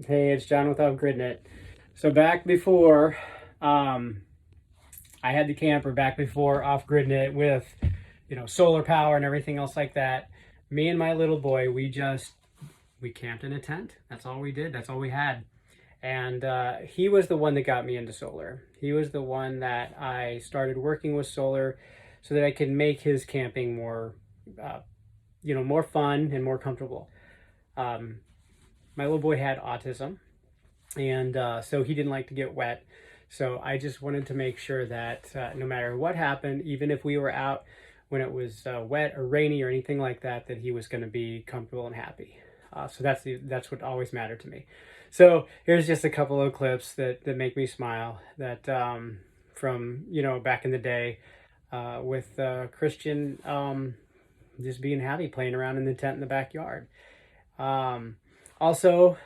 Hey, it's John without Gridin. So back before I had the camper, back before off Gridin with solar power and everything else like that, me and my little boy, we camped in a tent. That's all we did. That's all we had. And he was the one that got me into solar. He was the one that I started working with solar so that I could make his camping more, more fun and more comfortable. My little boy had autism, and so he didn't like to get wet. So I just wanted to make sure that no matter what happened, even if we were out when it was wet or rainy or anything like that, that he was going to be comfortable and happy. So that's what always mattered to me. So here's just a couple of clips that make me smile. That from back in the day with Christian just being happy playing around in the tent in the backyard. Also.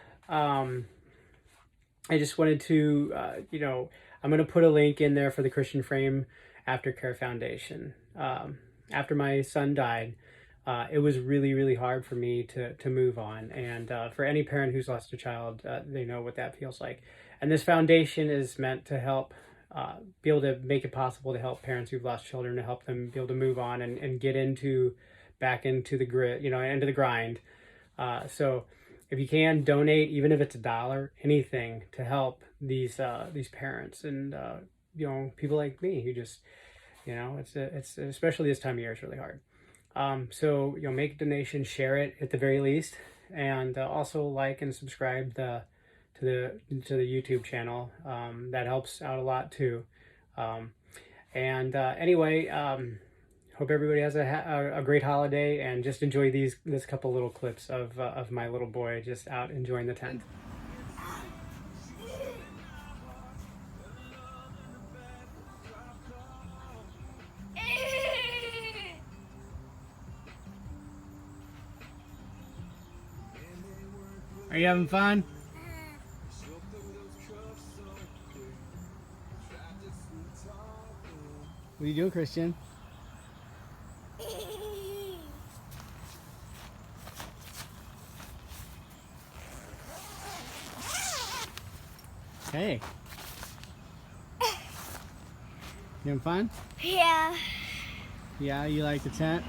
I just wanted to, I'm going to put a link in there for the Christian Frame Aftercare Foundation. After my son died, it was really, really hard for me to move on. And for any parent who's lost a child, they know what that feels like. And this foundation is meant to help be able to make it possible to help parents who've lost children, to help them be able to move on and get back into the grid, into the grind. So if you can donate, even if it's $1, anything to help these parents and people like me who just it's especially this time of year, it's really hard. So make a donation, share it at the very least, and also like and subscribe to the YouTube channel. That helps out a lot too. Anyway. Hope everybody has a great holiday, and just enjoy this couple little clips of my little boy just out enjoying the tent. Are you having fun? What are you doing, Christian? Hey. You having fun? Yeah. Yeah, you like the tent?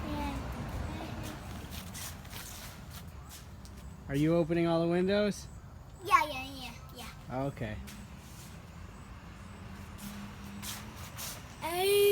Yeah. Are you opening all the windows? Yeah. Okay. Hey.